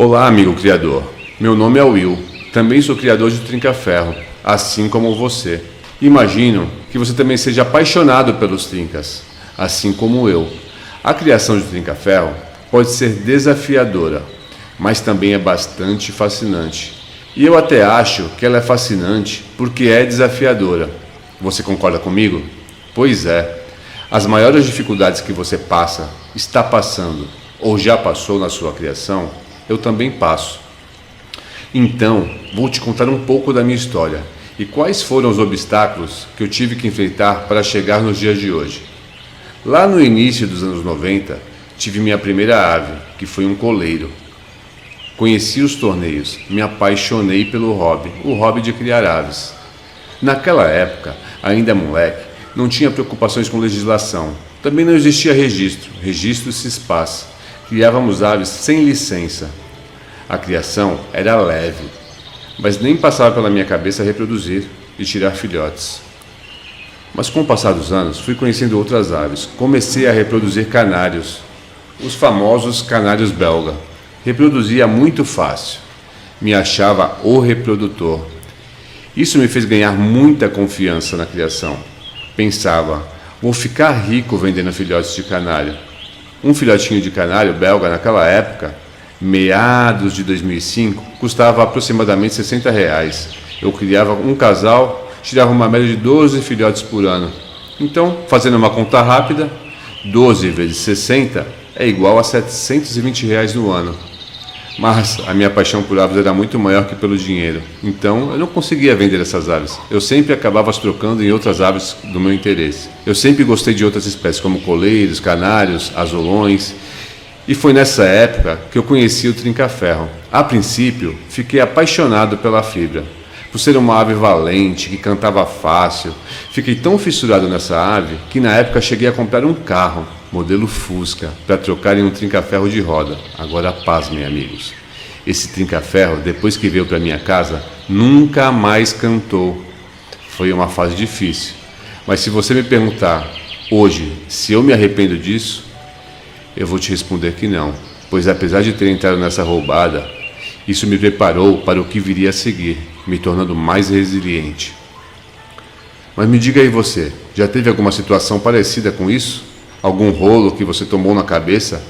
Olá, amigo criador. Meu nome é Will. Também sou criador de trinca-ferro, assim como você. Imagino que você também seja apaixonado pelos trincas, assim como eu. A criação de trinca-ferro pode ser desafiadora, mas também é bastante fascinante. E eu até acho que ela é fascinante porque é desafiadora. Você concorda comigo? Pois é. As maiores dificuldades que você está passando ou já passou na sua criação, eu também passo. Então, vou te contar um pouco da minha história e quais foram os obstáculos que eu tive que enfrentar para chegar nos dias de hoje. Lá no início dos anos 90, tive minha primeira ave, que foi um coleiro. Conheci os torneios, me apaixonei pelo hobby, o hobby de criar aves. Naquela época, ainda moleque, não tinha preocupações com legislação. Também não existia registro CISPAS. Criávamos aves sem licença. A criação era leve, mas nem passava pela minha cabeça reproduzir e tirar filhotes. Mas com o passar dos anos, fui conhecendo outras aves. Comecei a reproduzir canários, os famosos canários belga. Reproduzia muito fácil. Me achava o reprodutor. Isso me fez ganhar muita confiança na criação. Pensava, vou ficar rico vendendo filhotes de canário. Um filhotinho de canário belga naquela época, meados de 2005, custava aproximadamente R$60. Eu criava um casal, tirava uma média de 12 filhotes por ano. Então, fazendo uma conta rápida, 12 vezes 60 é igual a R$720 no ano. Mas a minha paixão por aves era muito maior que pelo dinheiro. Então eu não conseguia vender essas aves. Eu sempre acabava as trocando em outras aves do meu interesse. Eu sempre gostei de outras espécies, como coleiros, canários, azulões. E foi nessa época que eu conheci o trinca-ferro. A princípio, fiquei apaixonado pela fibra. Por ser uma ave valente, que cantava fácil. Fiquei tão fissurado nessa ave que na época cheguei a comprar um carro, modelo Fusca, para trocar em um trinca-ferro de roda. Agora pasmem, amigos. Esse trinca-ferro, depois que veio para minha casa, nunca mais cantou. Foi uma fase difícil. Mas se você me perguntar hoje se eu me arrependo disso, eu vou te responder que não. Pois apesar de ter entrado nessa roubada, isso me preparou para o que viria a seguir, me tornando mais resiliente. Mas me diga aí você, já teve alguma situação parecida com isso? Algum rolo que você tomou na cabeça,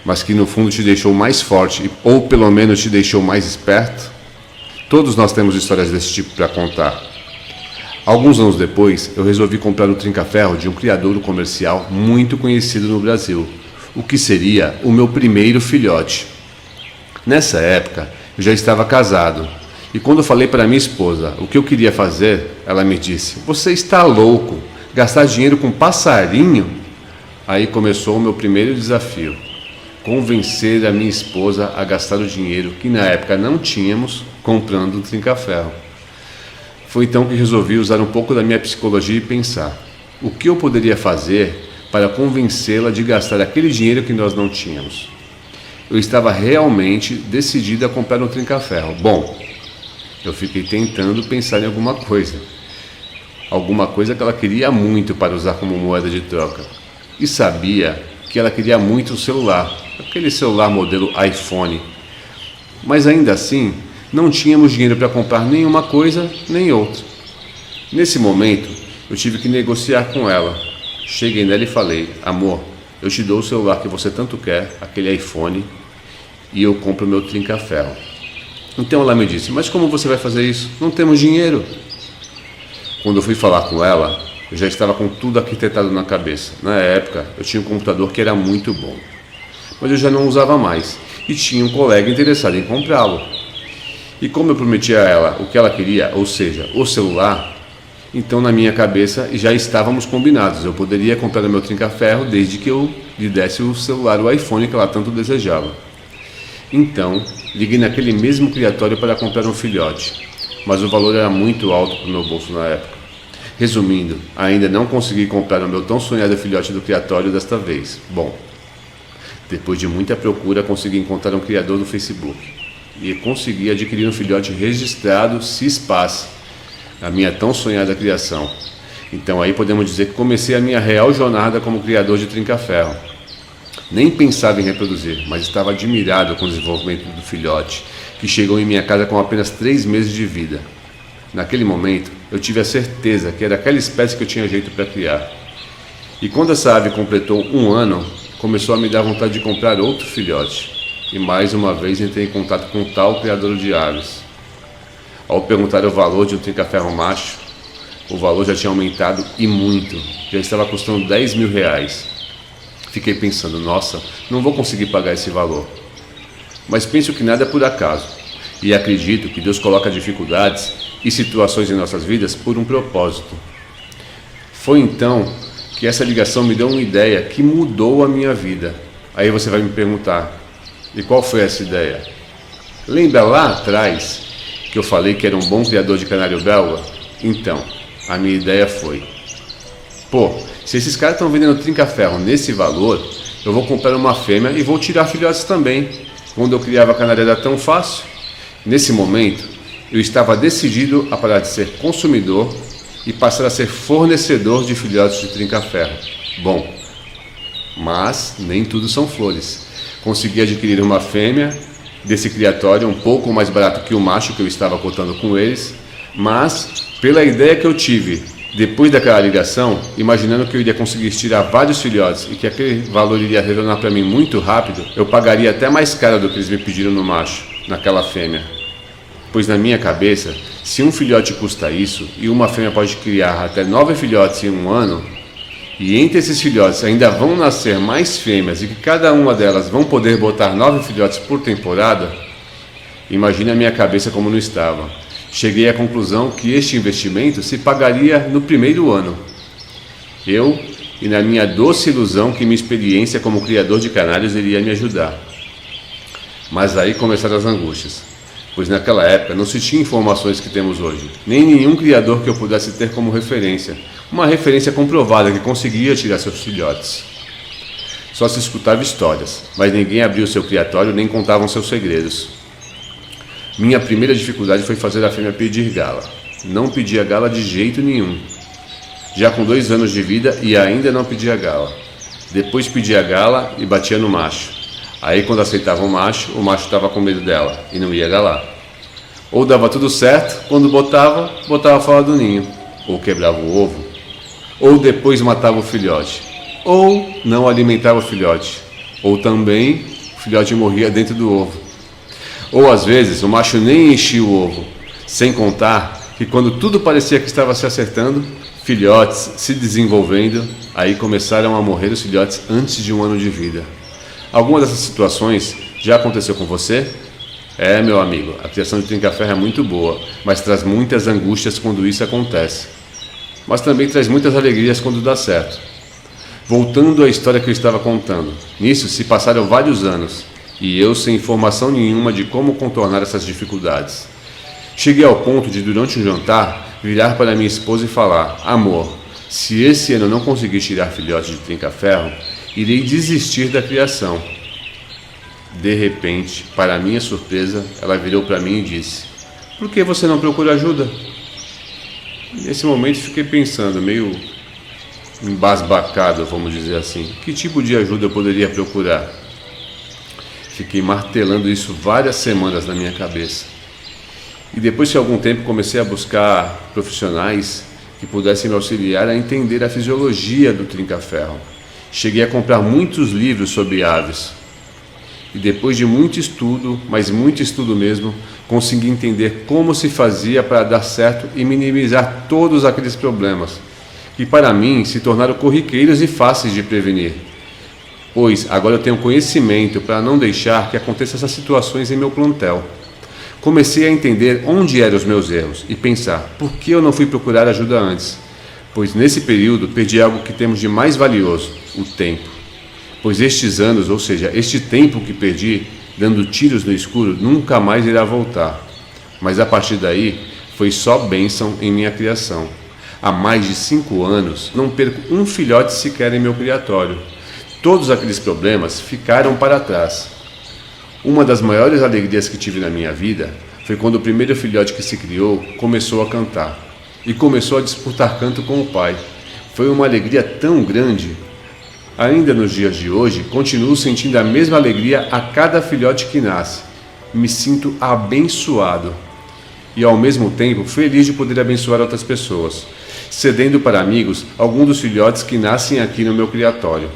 mas que no fundo te deixou mais forte, ou pelo menos te deixou mais esperto? Todos nós temos histórias desse tipo para contar. Alguns anos depois, eu resolvi comprar um trinca-ferro de um criadouro comercial muito conhecido no Brasil, o que seria o meu primeiro filhote. Nessa época, eu já estava casado, e quando eu falei para minha esposa o que eu queria fazer, ela me disse: "Você está louco? Gastar dinheiro com passarinho?" Aí começou o meu primeiro desafio: convencer a minha esposa a gastar o dinheiro que na época não tínhamos comprando um trinca-ferro. Foi então que resolvi usar um pouco da minha psicologia e pensar: o que eu poderia fazer para convencê-la de gastar aquele dinheiro que nós não tínhamos? Eu estava realmente decidido a comprar um trinca-ferro. Bom, eu fiquei tentando pensar em alguma coisa que ela queria muito para usar como moeda de troca. E sabia que ela queria muito um celular, aquele celular modelo iPhone. Mas ainda assim, não tínhamos dinheiro para comprar nenhuma coisa nem outra. Nesse momento, eu tive que negociar com ela. Cheguei nela e falei: "Amor, eu te dou o celular que você tanto quer, aquele iPhone, e eu compro o meu trinca-ferro." Então ela me disse: "Mas como você vai fazer isso? Não temos dinheiro." Quando eu fui falar com ela, eu já estava com tudo arquitetado na cabeça. Na época, eu tinha um computador que era muito bom, mas eu já não usava mais, e tinha um colega interessado em comprá-lo. E como eu prometi a ela o que ela queria, ou seja, o celular, então na minha cabeça já estávamos combinados. Eu poderia comprar o meu trinca-ferro desde que eu lhe desse o celular, o iPhone que ela tanto desejava. Então, liguei naquele mesmo criatório para comprar um filhote, mas o valor era muito alto para o meu bolso na época. Resumindo, ainda não consegui comprar o meu tão sonhado filhote do criatório desta vez. Bom, depois de muita procura, consegui encontrar um criador no Facebook e consegui adquirir um filhote registrado CISPAS, a minha tão sonhada criação. Então aí podemos dizer que comecei a minha real jornada como criador de trinca-ferro. Nem pensava em reproduzir, mas estava admirado com o desenvolvimento do filhote, que chegou em minha casa com apenas 3 meses de vida. Naquele momento, eu tive a certeza que era aquela espécie que eu tinha jeito para criar. E quando essa ave completou 1 ano, começou a me dar vontade de comprar outro filhote. E mais uma vez entrei em contato com o tal criador de aves. Ao perguntar o valor de um trinca-ferro macho, o valor já tinha aumentado e muito, já estava custando R$10.000. Fiquei pensando, nossa, não vou conseguir pagar esse valor. Mas penso que nada é por acaso, e acredito que Deus coloca dificuldades e situações em nossas vidas por um propósito. Foi então que essa ligação me deu uma ideia que mudou a minha vida. Aí você vai me perguntar, e qual foi essa ideia? Lembra lá atrás que eu falei que era um bom criador de canário belga? Então, a minha ideia foi, se esses caras estão vendendo trinca-ferro nesse valor, eu vou comprar uma fêmea e vou tirar filhotes também. Quando eu criava canário era tão fácil. Nesse momento, eu estava decidido a parar de ser consumidor e passar a ser fornecedor de filhotes de trinca-ferro. Bom, mas nem tudo são flores. Consegui adquirir uma fêmea desse criatório um pouco mais barato que o macho que eu estava cotando com eles, mas pela ideia que eu tive depois daquela ligação, imaginando que eu iria conseguir tirar vários filhotes e que aquele valor iria retornar para mim muito rápido, eu pagaria até mais caro do que eles me pediram no macho, naquela fêmea. Pois na minha cabeça, se um filhote custa isso e uma fêmea pode criar até 9 filhotes em 1 ano, e entre esses filhotes ainda vão nascer mais fêmeas e que cada uma delas vão poder botar 9 filhotes por temporada, imagine a minha cabeça como não estava. Cheguei à conclusão que este investimento se pagaria no primeiro ano. E na minha doce ilusão que minha experiência como criador de canários iria me ajudar. Mas aí começaram as angústias, pois naquela época não se tinha informações que temos hoje, nem nenhum criador que eu pudesse ter como referência, uma referência comprovada que conseguia tirar seus filhotes. Só se escutava histórias, mas ninguém abria o seu criatório nem contavam seus segredos. Minha primeira dificuldade foi fazer a fêmea pedir gala. Não pedia gala de jeito nenhum. Já com 2 anos de vida e ainda não pedia gala. Depois pedia gala e batia no macho. Aí quando aceitava o macho estava com medo dela e não ia galar. Ou dava tudo certo, quando botava fora do ninho. Ou quebrava o ovo. Ou depois matava o filhote. Ou não alimentava o filhote. Ou também o filhote morria dentro do ovo. Ou às vezes o macho nem enchia o ovo, sem contar que quando tudo parecia que estava se acertando, filhotes se desenvolvendo, aí começaram a morrer os filhotes antes de 1 ano de vida. Alguma dessas situações já aconteceu com você? Meu amigo, a criação de trinca-ferro é muito boa, mas traz muitas angústias quando isso acontece. Mas também traz muitas alegrias quando dá certo. Voltando à história que eu estava contando, nisso se passaram vários anos. E eu sem informação nenhuma de como contornar essas dificuldades. Cheguei ao ponto de, durante um jantar, virar para minha esposa e falar: amor, se esse ano não conseguir tirar filhotes de trinca-ferro, irei desistir da criação. De repente, para minha surpresa, ela virou para mim e disse: por que você não procura ajuda? Nesse momento fiquei pensando, meio embasbacado, vamos dizer assim, que tipo de ajuda eu poderia procurar? Fiquei martelando isso várias semanas na minha cabeça. E depois de algum tempo comecei a buscar profissionais que pudessem me auxiliar a entender a fisiologia do trinca-ferro. Cheguei a comprar muitos livros sobre aves. E depois de muito estudo, mas muito estudo mesmo, consegui entender como se fazia para dar certo e minimizar todos aqueles problemas, que para mim se tornaram corriqueiros e fáceis de prevenir. Pois agora eu tenho conhecimento para não deixar que aconteçam essas situações em meu plantel. Comecei a entender onde eram os meus erros e pensar, por que eu não fui procurar ajuda antes? Pois nesse período perdi algo que temos de mais valioso, o tempo. Pois estes anos, ou seja, este tempo que perdi, dando tiros no escuro, nunca mais irá voltar. Mas a partir daí, foi só bênção em minha criação. Há mais de 5 anos, não perco um filhote sequer em meu criatório. Todos aqueles problemas ficaram para trás. Uma das maiores alegrias que tive na minha vida foi quando o primeiro filhote que se criou começou a cantar e começou a disputar canto com o pai. Foi uma alegria tão grande, Ainda nos dias de hoje, continuo sentindo a mesma alegria a cada filhote que nasce. Me sinto abençoado e, ao mesmo tempo, feliz de poder abençoar outras pessoas, cedendo para amigos alguns dos filhotes que nascem aqui no meu criatório.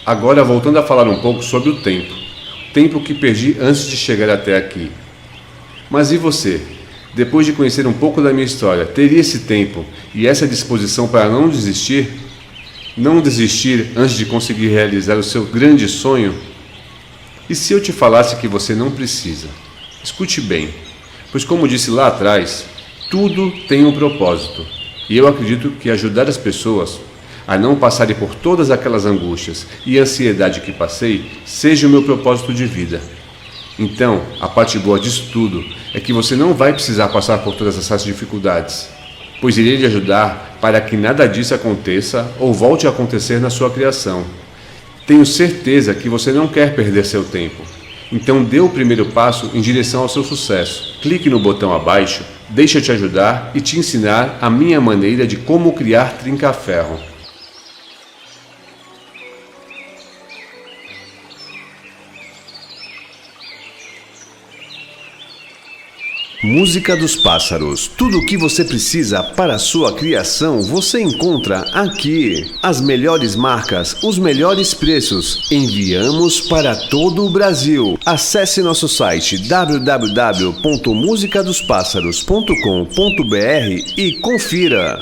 Agora, voltando a falar um pouco sobre o tempo que perdi antes de chegar até aqui. Mas e você? Depois de conhecer um pouco da minha história, teria esse tempo e essa disposição para não desistir? Não desistir antes de conseguir realizar o seu grande sonho? E se eu te falasse que você não precisa? Escute bem, pois como disse lá atrás, tudo tem um propósito. E eu acredito que ajudar as pessoas a não passarem por todas aquelas angústias e ansiedade que passei seja o meu propósito de vida. Então, a parte boa disso tudo é que você não vai precisar passar por todas essas dificuldades, pois irei lhe ajudar para que nada disso aconteça ou volte a acontecer na sua criação. Tenho certeza que você não quer perder seu tempo. Então dê o primeiro passo em direção ao seu sucesso. Clique no botão abaixo, deixa eu te ajudar e te ensinar a minha maneira de como criar trinca-ferro. Música dos Pássaros. Tudo o que você precisa para a sua criação você encontra aqui. As melhores marcas, os melhores preços. Enviamos para todo o Brasil. Acesse nosso site www.musicadospasaros.com.br e confira.